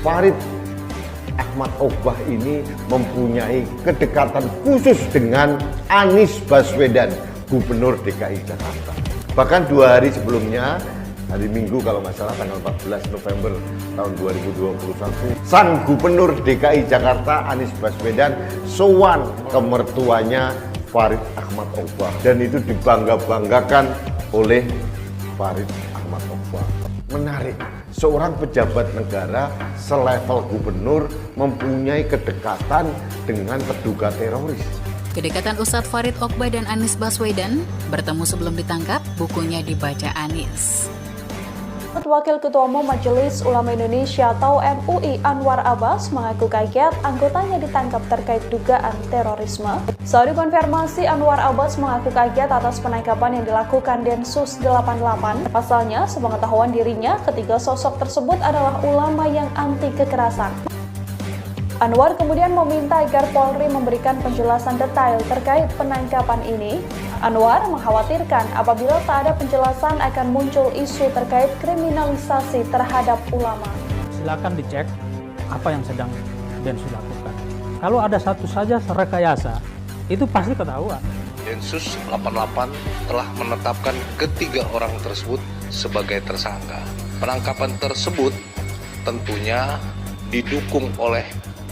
Farid Ahmad Ogbah ini mempunyai kedekatan khusus dengan Anies Baswedan, Gubernur DKI Jakarta. Bahkan 2 hari sebelumnya, hari Minggu kalau nggak salah tanggal 14 November tahun 2021, sang Gubernur DKI Jakarta Anies Baswedan sowan ke mertuanya Farid Ahmad Ogbah, dan itu dibangga-banggakan oleh Farid Ahmad Ogbah. Menarik, seorang pejabat negara selevel gubernur mempunyai kedekatan dengan terduga teroris. Kedekatan Ustadz Farid Ogbah dan Anies Baswedan bertemu sebelum ditangkap, bukunya dibaca Anies. Wakil Ketua Umum Majelis Ulama Indonesia atau MUI Anwar Abbas mengaku kaget anggotanya ditangkap terkait dugaan terorisme. Saat dikonfirmasi, Anwar Abbas mengaku kaget atas penangkapan yang dilakukan Densus 88. Pasalnya, sepengetahuan dirinya, ketiga sosok tersebut adalah ulama yang anti kekerasan. Anwar kemudian meminta agar Polri memberikan penjelasan detail terkait penangkapan ini. Anwar mengkhawatirkan apabila tak ada penjelasan akan muncul isu terkait kriminalisasi terhadap ulama. Silakan dicek apa yang sedang Densus lakukan. Kalau ada satu saja rekayasa, itu pasti ketahuan. Densus 88 telah menetapkan ketiga orang tersebut sebagai tersangka. Penangkapan tersebut tentunya didukung oleh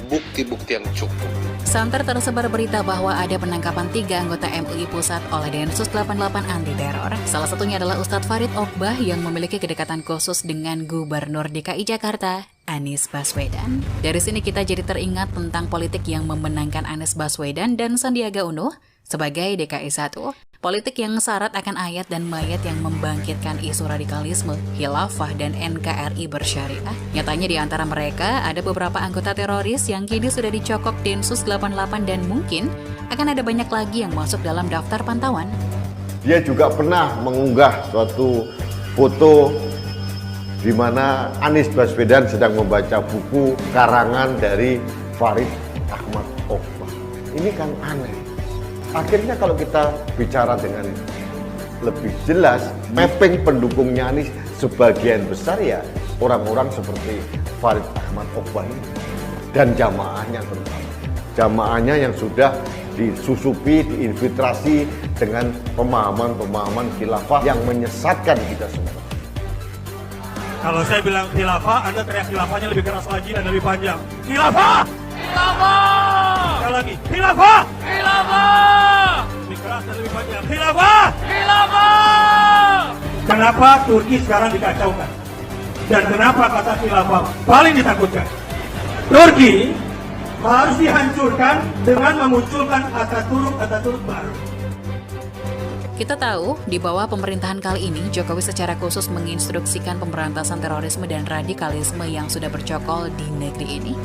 bukti-bukti yang cukup. Santer tersebar berita bahwa ada penangkapan 3 anggota MUI Pusat oleh Densus 88 anti teror. Salah satunya adalah Ustadz Farid Ogbah yang memiliki kedekatan khusus dengan Gubernur DKI Jakarta, Anies Baswedan. Dari sini kita jadi teringat tentang politik yang memenangkan Anies Baswedan dan Sandiaga Uno sebagai DKI 1. Politik yang syarat akan ayat dan mayat yang membangkitkan isu radikalisme, khilafah, dan NKRI bersyariah. Nyatanya di antara mereka ada beberapa anggota teroris yang kini sudah dicokok Densus 88 dan mungkin akan ada banyak lagi yang masuk dalam daftar pantauan. Dia juga pernah mengunggah suatu foto di mana Anies Baswedan sedang membaca buku karangan dari Farid Ahmad Ogbah. Ini kan aneh. Akhirnya kalau kita bicara dengan lebih jelas, mapping pendukungnya Anies sebagian besar ya orang-orang seperti Farid Ahmad Ogbah ini. Dan jamaahnya terutama. Jamaahnya yang sudah disusupi, diinfiltrasi dengan pemahaman-pemahaman khilafah yang menyesatkan kita semua. Kalau saya bilang khilafah, Anda teriak khilafahnya lebih keras lagi dan lebih panjang. Khilafah! Khilafah! Sekali lagi, khilafah! Khilafah! Lebih keras dan lebih panjang. Khilafah! Khilafah! Kenapa Turki sekarang dikacaukan? Dan kenapa kata khilafah paling ditakutkan? Turki harus dihancurkan dengan memunculkan Atatürk baru. Kita tahu, di bawah pemerintahan kali ini, Jokowi secara khusus menginstruksikan pemberantasan terorisme dan radikalisme yang sudah bercokol di negeri ini.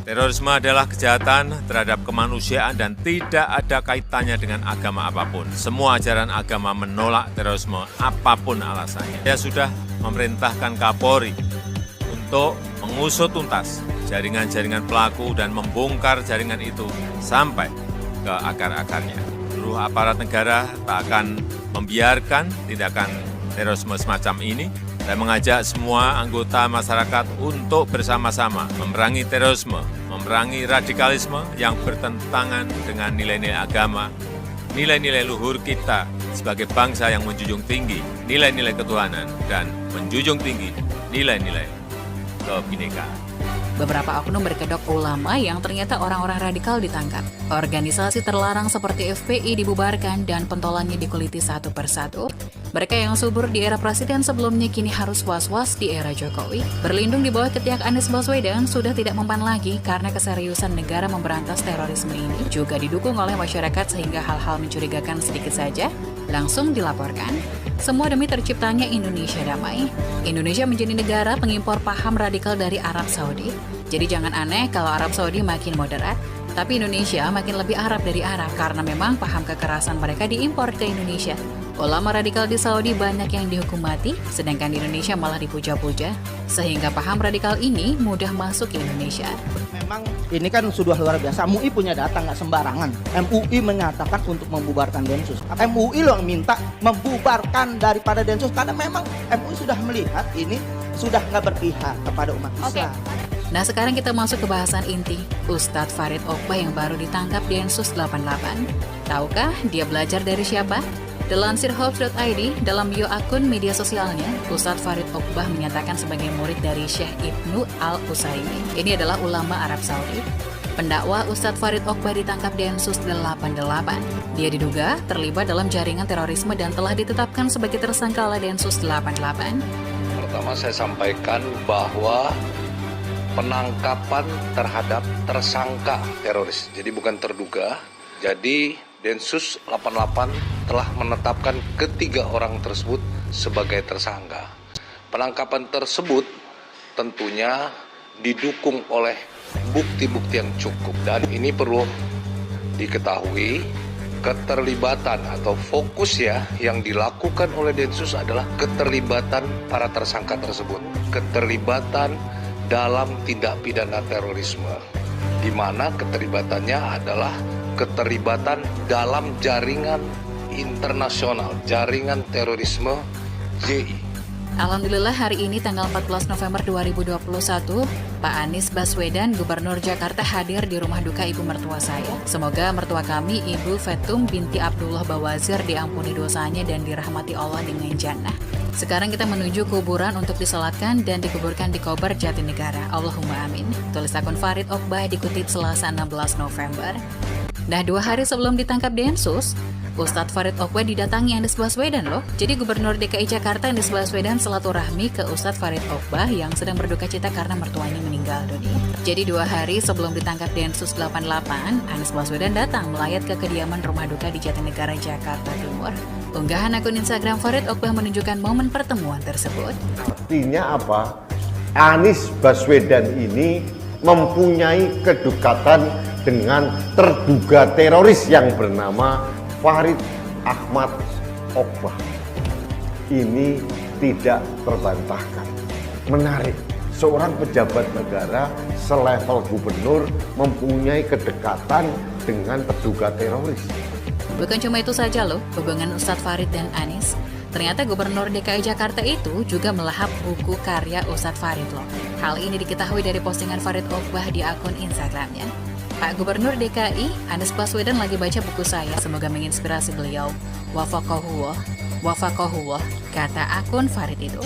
Terorisme adalah kejahatan terhadap kemanusiaan dan tidak ada kaitannya dengan agama apapun. Semua ajaran agama menolak terorisme apapun alasannya. Saya sudah memerintahkan Kapolri untuk mengusut tuntas jaringan-jaringan pelaku dan membongkar jaringan itu sampai ke akar-akarnya. Seluruh aparat negara tak akan membiarkan tindakan terorisme semacam ini. Saya mengajak semua anggota masyarakat untuk bersama-sama memerangi terorisme, memerangi radikalisme yang bertentangan dengan nilai-nilai agama, nilai-nilai luhur kita sebagai bangsa yang menjunjung tinggi nilai-nilai ketuhanan dan menjunjung tinggi nilai-nilai kebinekaan. Beberapa oknum berkedok ulama yang ternyata orang-orang radikal ditangkap. Organisasi terlarang seperti FPI dibubarkan dan pentolannya dikuliti satu persatu. Mereka yang subur di era presiden sebelumnya kini harus was-was di era Jokowi. Berlindung di bawah ketiak Anies Baswedan sudah tidak mempan lagi karena keseriusan negara memberantas terorisme ini juga didukung oleh masyarakat sehingga hal-hal mencurigakan sedikit saja langsung dilaporkan. Semua demi terciptanya Indonesia damai. Indonesia menjadi negara pengimpor paham radikal dari Arab Saudi. Jadi jangan aneh kalau Arab Saudi makin moderat, tapi Indonesia makin lebih Arab dari Arab karena memang paham kekerasan mereka diimpor ke Indonesia. Ulama radikal di Saudi banyak yang dihukum mati, sedangkan di Indonesia malah dipuja-puja, sehingga paham radikal ini mudah masuk ke Indonesia. Memang ini kan sudah luar biasa, MUI punya data nggak sembarangan. MUI menyatakan untuk membubarkan Densus. MUI loh yang minta membubarkan daripada Densus, karena memang MUI sudah melihat ini sudah nggak berpihak kepada umat Islam. Nah sekarang kita masuk ke bahasan inti. Ustadz Farid Oqbah yang baru ditangkap Densus 88. Tahukah dia belajar dari siapa? Dilansir Hope.id, dalam bio akun media sosialnya, Ustadz Farid Oqbah menyatakan sebagai murid dari Syekh Ibnu Al-Utsaimin. Ini adalah ulama Arab Saudi. Pendakwa Ustadz Farid Oqbah ditangkap Densus 88. Dia diduga terlibat dalam jaringan terorisme dan telah ditetapkan sebagai tersangka oleh Densus 88. Pertama saya sampaikan bahwa penangkapan terhadap tersangka teroris, jadi bukan terduga. Jadi Densus 88 telah menetapkan ketiga orang tersebut sebagai tersangka. Penangkapan tersebut tentunya didukung oleh bukti-bukti yang cukup. Dan ini perlu diketahui, keterlibatan atau fokus ya yang dilakukan oleh Densus adalah keterlibatan para tersangka tersebut. Keterlibatan dalam tindak pidana terorisme, di mana keterlibatannya adalah keterlibatan dalam jaringan internasional, jaringan terorisme JI. Alhamdulillah hari ini tanggal 14 November 2021, Pak Anies Baswedan, Gubernur Jakarta hadir di rumah duka ibu mertua saya. Semoga mertua kami, Ibu Fetum binti Abdullah Bawazir, diampuni dosanya dan dirahmati Allah dengan jannah. Sekarang kita menuju kuburan untuk disolatkan dan dikuburkan di Kober Jatinegara. Allahumma amin. Tulis akun Farid Oqbah dikutip Selasa 16 November. Nah, 2 hari sebelum ditangkap Densus, Ustadz Farid Oqbah didatangi Anies Baswedan loh. Jadi Gubernur DKI Jakarta Anies Baswedan silaturahmi ke Ustadz Farid Oqbah yang sedang berduka cita karena mertuanya meninggal dunia. Jadi 2 hari sebelum ditangkap Densus 88, Anies Baswedan datang melayat ke kediaman rumah duka di Jatinegara, Jakarta Timur. Unggahan akun Instagram Farid Oqbah menunjukkan momen pertemuan tersebut. Artinya apa? Anies Baswedan ini mempunyai kedekatan dengan terduga teroris yang bernama Farid Ahmad Oqbah. Ini tidak terbantahkan. Menarik, seorang pejabat negara selevel gubernur mempunyai kedekatan dengan terduga teroris. Bukan cuma itu saja loh, hubungan Ustadz Farid dan Anies. Ternyata Gubernur DKI Jakarta itu juga melahap buku karya Ustadz Farid loh. Hal ini diketahui dari postingan Farid Oqbah di akun Instagramnya. Pak Gubernur DKI, Anies Baswedan lagi baca buku saya, semoga menginspirasi beliau. Wafaqahullah, kata akun Farid itu.